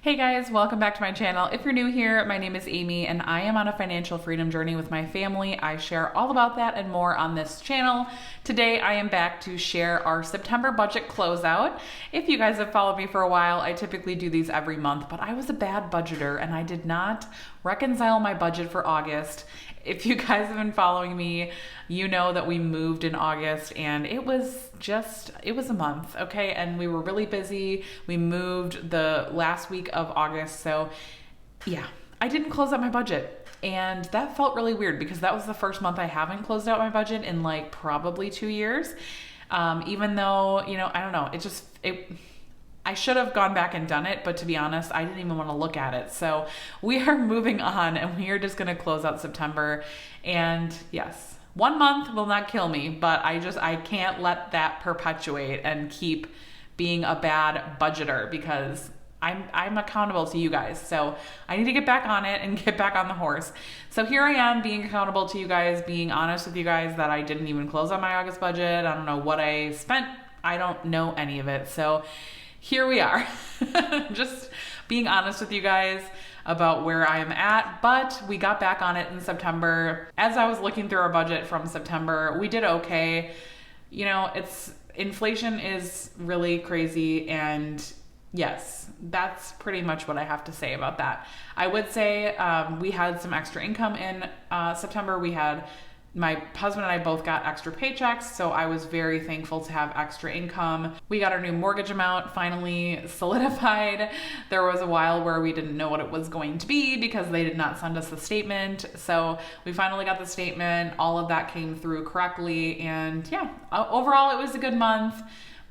Hey guys, welcome back to my channel. If you're new here, my name is Amy and I am on a financial freedom journey with my family. I share all about that and more on this channel. Today I am back to share our September budget closeout. If you guys have followed me for a while, I typically do these every month, but I was a bad budgeter and I did not reconcile my budget for August. If you guys have been following me, you know that we moved in August and it was a month, okay? And we were really busy. We moved the last week of August. So yeah, I didn't close out my budget. And that felt really weird because that was the first month I haven't closed out my budget in like probably 2 years. Even though, I don't know, I should have gone back and done it, but to be honest, I didn't even want to look at it. So we are moving on and we are just going to close out September. And yes, 1 month will not kill me, but I can't let that perpetuate and keep being a bad budgeter because I'm accountable to you guys. So I need to get back on it and get back on the horse. So here I am being accountable to you guys, being honest with you guys that I didn't even close on my August budget. I don't know what I spent. I don't know any of it. So here we are, just being honest with you guys about where I am at, but we got back on it in September. As I was looking through our budget from September, we did okay. Inflation is really crazy, and yes, that's pretty much what I have to say about that. I would say we had some extra income in September. My husband and I both got extra paychecks, so I was very thankful to have extra income. We got our new mortgage amount finally solidified. There was a while where we didn't know what it was going to be because they did not send us the statement. So we finally got the statement. All of that came through correctly. And yeah, overall it was a good month.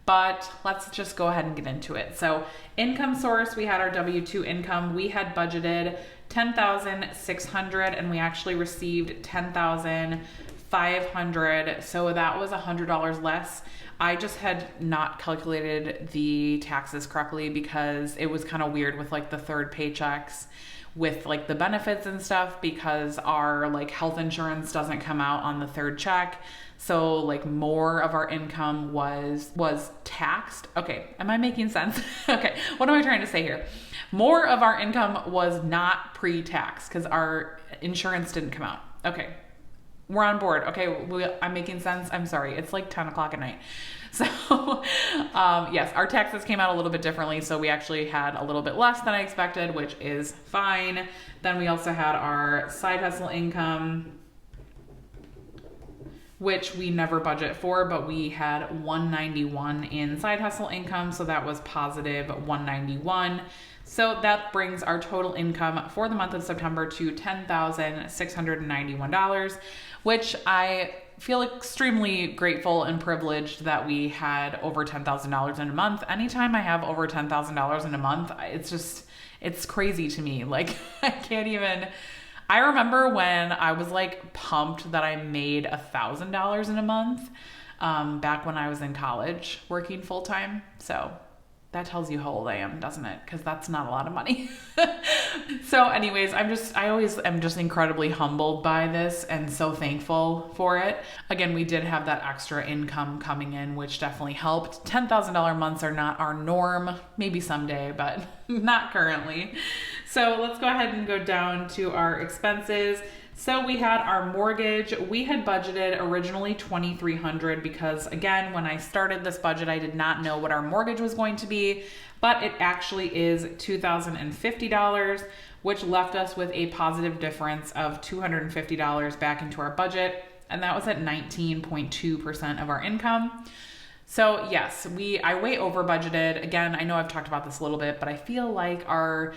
But let's just go ahead and get into it. So income source, we had our W-2 income. We had budgeted $10,600 and we actually received $10,500. So that was $100 less. I just had not calculated the taxes correctly because it was kind of weird with like the third paychecks with like the benefits and stuff because our like health insurance doesn't come out on the third check. So like more of our income was taxed. Okay, am I making sense? Okay, what am I trying to say here? More of our income was not pre-tax because our insurance didn't come out. Okay, we're on board. Okay, I'm making sense. I'm sorry. It's like 10 o'clock at night. So yes, our taxes came out a little bit differently. So we actually had a little bit less than I expected, which is fine. Then we also had our side hustle income, which we never budget for, but we had $191 in side hustle income. So that was positive $191. So that brings our total income for the month of September to $10,691, which I feel extremely grateful and privileged that we had over $10,000 in a month. Anytime I have over $10,000 in a month, it's crazy to me. Like I remember when I was like pumped that I made $1,000 in a month, back when I was in college working full time. So that tells you how old I am, doesn't it? Because that's not a lot of money. So anyways, I always am just incredibly humbled by this and so thankful for it. Again, we did have that extra income coming in, which definitely helped. $10,000 months are not our norm, maybe someday, but not currently. So let's go ahead and go down to our expenses. So we had our mortgage. We had budgeted originally $2,300 because again, when I started this budget, I did not know what our mortgage was going to be, but it actually is $2,050, which left us with a positive difference of $250 back into our budget. And that was at 19.2% of our income. So yes, I way over budgeted. Again, I know I've talked about this a little bit, but I feel like our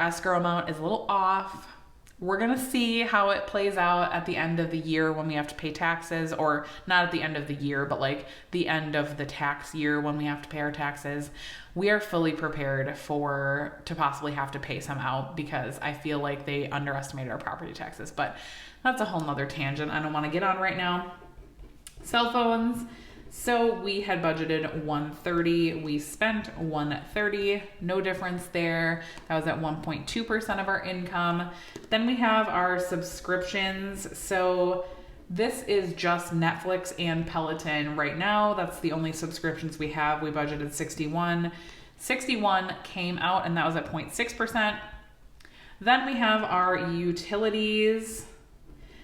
escrow amount is a little off. We're gonna see how it plays out at the end of the year when we have to pay taxes, or not at the end of the year, but like the end of the tax year when we have to pay our taxes. We are fully prepared to possibly have to pay some out because I feel like they underestimated our property taxes, but that's a whole nother tangent I don't wanna get on right now. Cell phones. So we had budgeted $130, we spent $130, no difference there. That was at 1.2% of our income. Then we have our subscriptions. So this is just Netflix and Peloton right now. That's the only subscriptions we have. We budgeted $61. 61 came out, and that was at 0.6%. Then we have our utilities.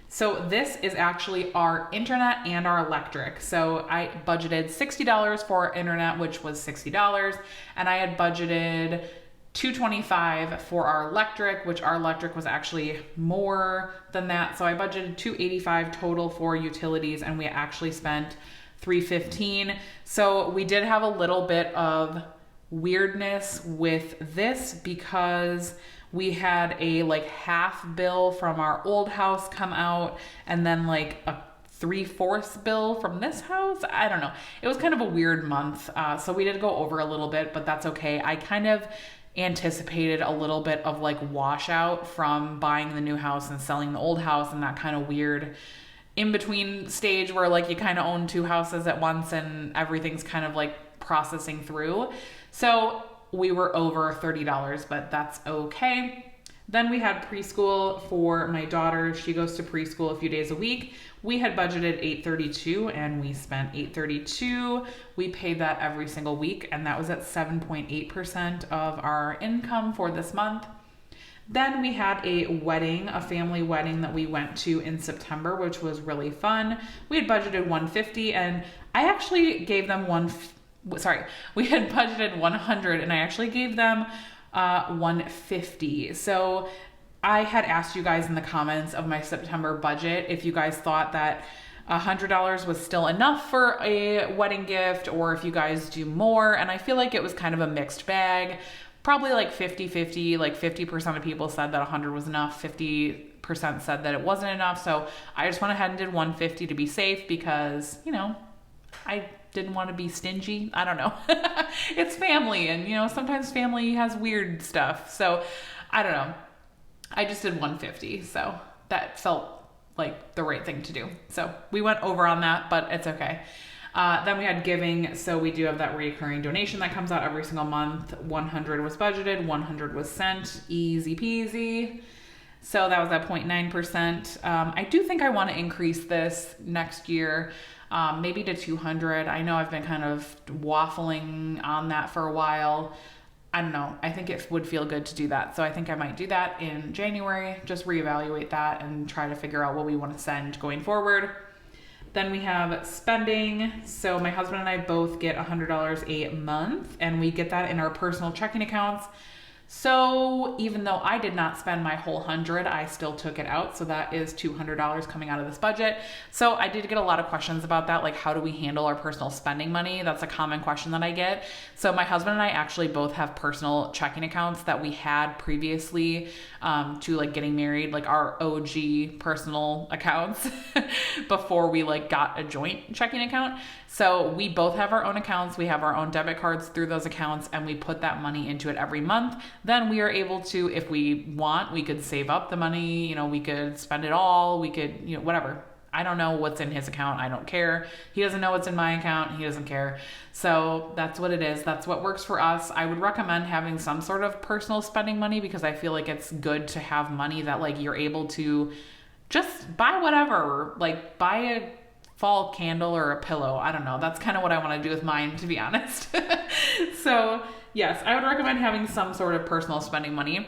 So this is actually our internet and our electric. So I budgeted $60 for internet, which was $60, and I had budgeted $225 for our electric, which our electric was actually more than that. So I budgeted $285 total for utilities, and we actually spent $315. So we did have a little bit of weirdness with this because we had a like half bill from our old house come out, and then like a 3/4 bill from this house. I don't know. It was kind of a weird month. So we did go over a little bit, but that's okay. I kind of anticipated a little bit of like washout from buying the new house and selling the old house, and that kind of weird in between stage where like you kind of own two houses at once and everything's kind of like processing through. So we were over $30, but that's okay. Then we had preschool for my daughter. She goes to preschool a few days a week. We had budgeted $832 and we spent $832. We paid that every single week, and that was at 7.8% of our income for this month. Then we had a wedding, a family wedding that we went to in September, which was really fun. We had budgeted $150, and I actually gave them we had budgeted $100, and I actually gave them $150. So I had asked you guys in the comments of my September budget if you guys thought that $100 was still enough for a wedding gift, or if you guys do more. And I feel like it was kind of a mixed bag, probably like 50-50, like 50% of people said that 100 was enough, 50% said that it wasn't enough. So I just went ahead and did $150 to be safe because, you know, I didn't want to be stingy. I don't know. It's family, and you know, sometimes family has weird stuff. So I don't know. I just did $150. So that felt like the right thing to do. So we went over on that, but it's okay. Then we had giving. So we do have that recurring donation that comes out every single month. 100 was budgeted, 100 was sent, easy peasy. So that was at 0.9%. I do think I want to increase this next year. Maybe to 200. I know I've been kind of waffling on that for a while. I don't know. I think it would feel good to do that. So I think I might do that in January, just reevaluate that and try to figure out what we want to send going forward. Then we have spending. So my husband and I both get $100 a month, and we get that in our personal checking accounts. So even though I did not spend my whole 100, I still took it out. So that is $200 coming out of this budget. So I did get a lot of questions about that. Like, how do we handle our personal spending money? That's a common question that I get. So my husband and I actually both have personal checking accounts that we had previously to like getting married, like our OG personal accounts before we like got a joint checking account. So we both have our own accounts. We have our own debit cards through those accounts, and we put that money into it every month. Then we are able to, if we want, we could save up the money, you know, we could spend it all, we could, you know, whatever. I don't know what's in his account. I don't care. He doesn't know what's in my account. He doesn't care. So that's what it is. That's what works for us. I would recommend having some sort of personal spending money, because I feel like it's good to have money that like you're able to just buy whatever, like buy a fall candle or a pillow. I don't know. That's kind of what I want to do with mine, to be honest. So yes, I would recommend having some sort of personal spending money.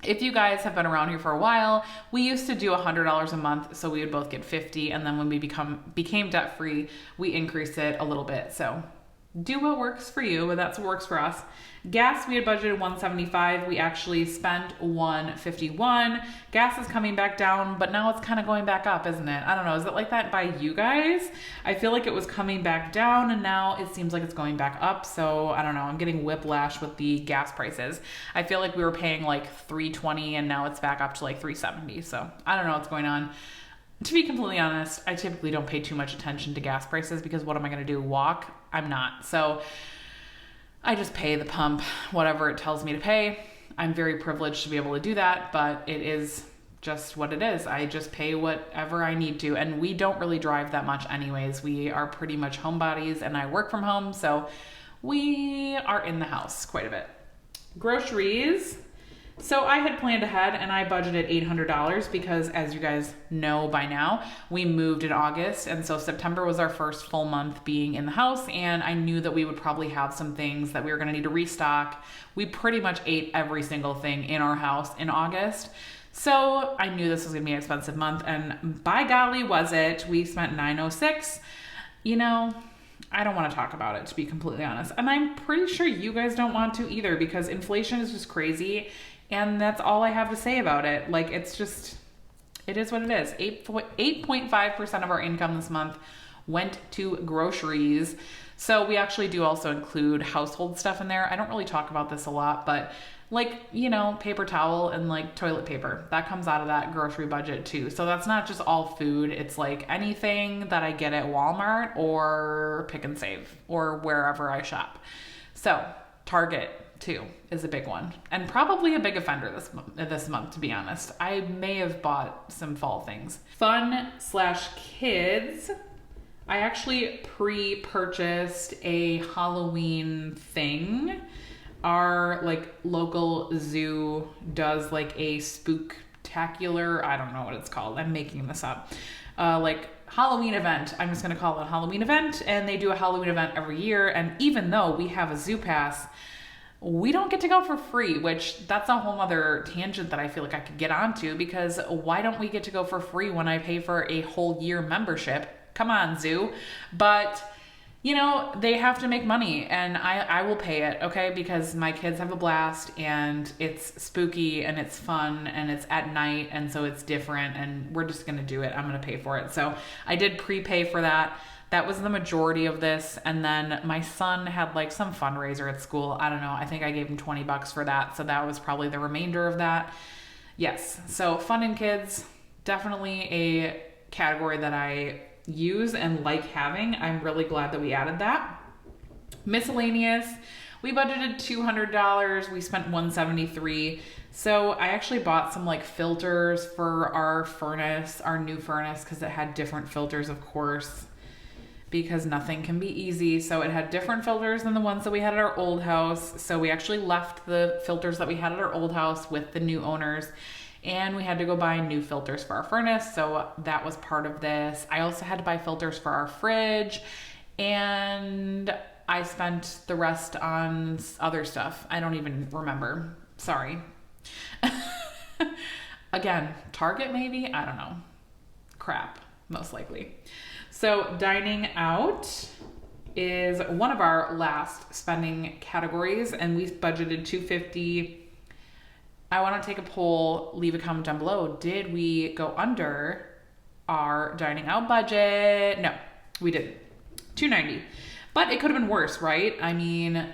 If you guys have been around here for a while, we used to do $100 a month, so we would both get $50, and then when we became debt free, we increased it a little bit. So do what works for you, but that's what works for us. Gas, we had budgeted $175. We actually spent $151. Gas is coming back down, but now it's kind of going back up, isn't it? I don't know. Is it like that by you guys? I feel like it was coming back down, and now it seems like it's going back up. So I don't know. I'm getting whiplash with the gas prices. I feel like we were paying like $320, and now it's back up to like $370. So I don't know what's going on. To be completely honest, I typically don't pay too much attention to gas prices, because what am I going to do? Walk? I'm not. So I just pay the pump whatever it tells me to pay. I'm very privileged to be able to do that, but it is just what it is. I just pay whatever I need to, and we don't really drive that much anyways. We are pretty much homebodies, and I work from home, so we are in the house quite a bit. Groceries. So I had planned ahead and I budgeted $800 because, as you guys know by now, we moved in August. And so September was our first full month being in the house. And I knew that we would probably have some things that we were going to need to restock. We pretty much ate every single thing in our house in August. So I knew this was going to be an expensive month. And by golly, was it. We spent $906. You know, I don't want to talk about it, to be completely honest. And I'm pretty sure you guys don't want to either, because inflation is just crazy. And that's all I have to say about it. Like, it's just, it is what it is. 8.5% of our income this month went to groceries. So we actually do also include household stuff in there. I don't really talk about this a lot, but like, you know, paper towel and like toilet paper, that comes out of that grocery budget too. So that's not just all food. It's like anything that I get at Walmart or Pick and Save or wherever I shop. So Target too is a big one, and probably a big offender this month, to be honest. I may have bought some fall things. Fun/kids. I actually pre-purchased a Halloween thing. Our like local zoo does like a spooktacular, I don't know what it's called, I'm making this up, like Halloween event. I'm just gonna call it a Halloween event, and they do a Halloween event every year. And even though we have a zoo pass, we don't get to go for free, which that's a whole other tangent that I feel like I could get onto, because why don't we get to go for free when I pay for a whole year membership? Come on, zoo. But you know, they have to make money, and I will pay it, okay? Because my kids have a blast, and it's spooky, and it's fun, and it's at night, and so it's different, and we're just gonna do it. I'm gonna pay for it. So I did prepay for that. That was the majority of this. And then my son had like some fundraiser at school. I don't know. I think I gave him $20 for that. So that was probably the remainder of that. Yes. So fun and kids, definitely a category that I use and like having. I'm really glad that we added that. Miscellaneous, we budgeted $200. We spent $173. So I actually bought some like filters for our furnace, our new furnace, because it had different filters, of course, because nothing can be easy. So it had different filters than the ones that we had at our old house. So we actually left the filters that we had at our old house with the new owners, and we had to go buy new filters for our furnace. So that was part of this. I also had to buy filters for our fridge, and I spent the rest on other stuff. I don't even remember. Sorry. Again, Target maybe? I don't know. Crap, most likely. So dining out is one of our last spending categories, and we budgeted $250. I want to take a poll, leave a comment down below. Did we go under our dining out budget? No, we didn't. $290. But it could have been worse, right? I mean,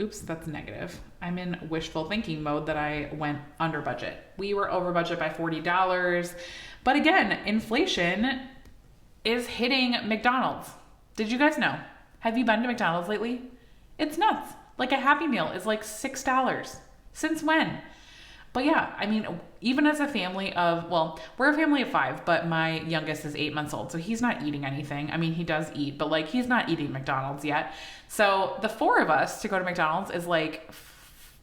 oops, that's negative. I'm in wishful thinking mode that I went under budget. We were over budget by $40. But again, inflation is hitting McDonald's. Did you guys know? Have you been to McDonald's lately? It's nuts. Like a Happy Meal is like $6. Since when? But yeah, I mean, even as a family of, well, we're a family of 5, but my youngest is 8 months old, so he's not eating anything. I mean, he does eat, but like he's not eating McDonald's yet. So the 4 of us to go to McDonald's is like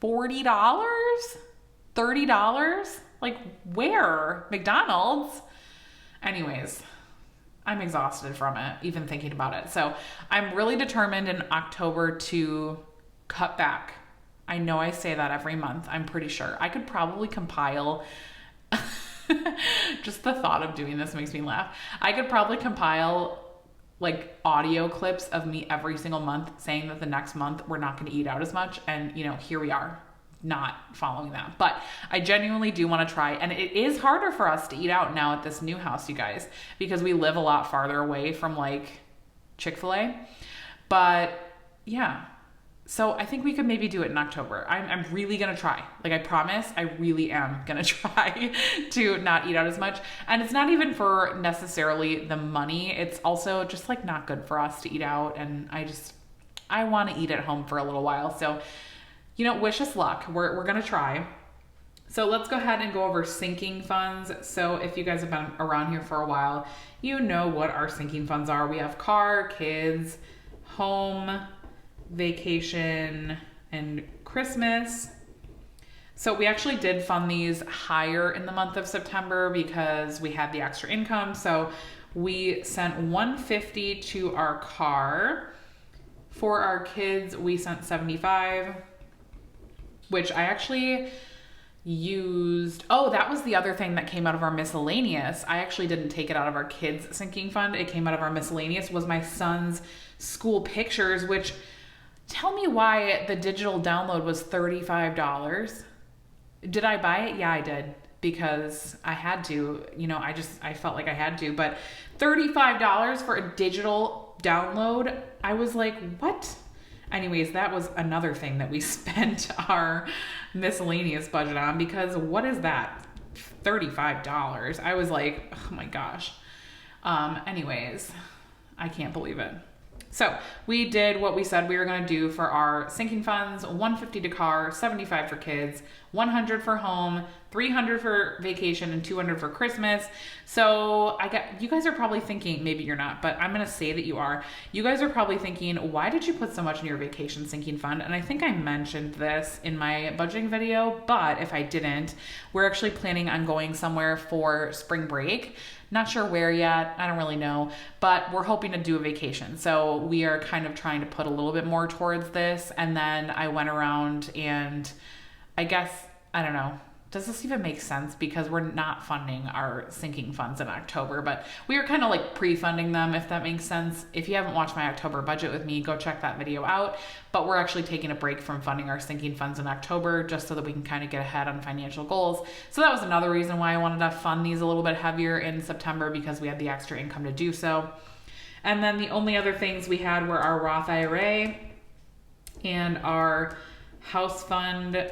$40, $30. Like where? McDonald's? Anyways, I'm exhausted from it, even thinking about it. So I'm really determined in October to cut back. I know I say that every month. I'm pretty sure. I could probably compile, just the thought of doing this makes me laugh. I could probably compile like audio clips of me every single month saying that the next month we're not going to eat out as much. And you know, here we are, not following that. But I genuinely do want to try. And it is harder for us to eat out now at this new house, you guys, because we live a lot farther away from like Chick-fil-A. But yeah, so I think we could maybe do it in October. I'm really going to try. Like I promise, I really am going to try to not eat out as much. And it's not even for necessarily the money. It's also just like not good for us to eat out. And I want to eat at home for a little while. So, you know, wish us luck. We're going to try. So let's go ahead and go over sinking funds. So if you guys have been around here for a while, you know what our sinking funds are. We have car, kids, home, vacation, and Christmas. So we actually did fund these higher in the month of September because we had the extra income. So we sent $150 to our car. For our kids, we sent $75, which I actually used. Oh, that was the other thing that came out of our miscellaneous. I actually didn't take it out of our kids sinking fund. It came out of our miscellaneous, was my son's school pictures, which, tell me why the digital download was $35. Did I buy it? Yeah, I did, because I had to, I felt like I had to, but $35 for a digital download, I was like, what? Anyways, that was another thing that we spent our miscellaneous budget on, because what is that? $35. I was like, oh my gosh. Anyways, I can't believe it. So we did what we said we were going to do for our sinking funds: $150 to car, $75 for kids, $100 for home, $300 for vacation, and $200 for Christmas. So you guys are probably thinking, maybe you're not, but I'm going to say that you are. You guys are probably thinking, why did you put so much in your vacation sinking fund? And I think I mentioned this in my budgeting video, but if I didn't, we're actually planning on going somewhere for spring break. Not sure where yet. I don't really know, but we're hoping to do a vacation. So we are kind of trying to put a little bit more towards this. And then I went around and I guess, I don't know, does this even make sense? Because we're not funding our sinking funds in October, but we are kind of like pre-funding them, if that makes sense. If you haven't watched my October budget with me, go check that video out. But we're actually taking a break from funding our sinking funds in October, just so that we can kind of get ahead on financial goals. So that was another reason why I wanted to fund these a little bit heavier in September, because we had the extra income to do so. And then the only other things we had were our Roth IRA and our house fund,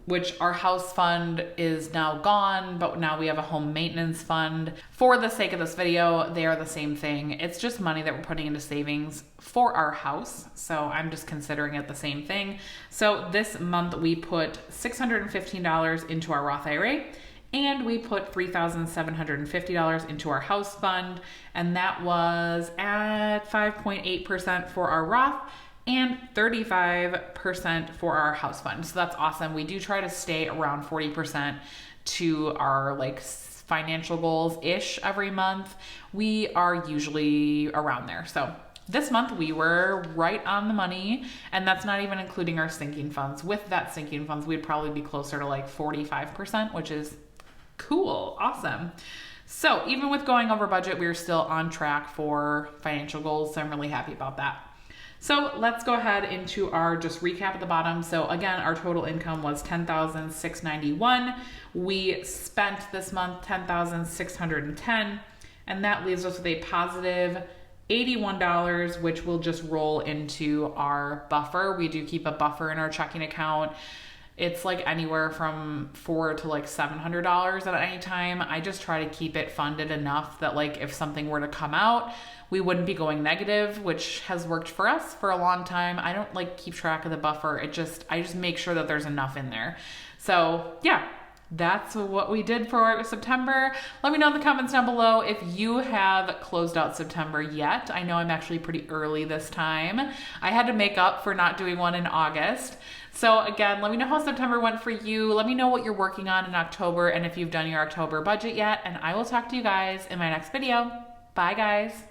which our house fund is now gone, but now we have a home maintenance fund. For the sake of this video, they are the same thing. It's just money that we're putting into savings for our house. So I'm just considering it the same thing. So this month we put $615 into our Roth IRA, and we put $3,750 into our house fund. And that was at 5.8% for our Roth and 35% for our house fund. So that's awesome. We do try to stay around 40% to our financial goals-ish every month. We are usually around there. So this month we were right on the money, and that's not even including our sinking funds. With that sinking funds, we'd probably be closer to 45%, which is cool, awesome. So even with going over budget, we're still on track for financial goals. So I'm really happy about that. So let's go ahead into our just recap at the bottom. So again, our total income was $10,691. We spent this month $10,610, and that leaves us with a positive $81, which will just roll into our buffer. We do keep a buffer in our checking account. It's anywhere from $400 to $700 at any time. I just try to keep it funded enough that if something were to come out, we wouldn't be going negative, which has worked for us for a long time. I don't keep track of the buffer. I just make sure that there's enough in there. So yeah, that's what we did for September. Let me know in the comments down below if you have closed out September yet. I know I'm actually pretty early this time. I had to make up for not doing one in August. So again, let me know how September went for you. Let me know what you're working on in October and if you've done your October budget yet. And I will talk to you guys in my next video. Bye guys.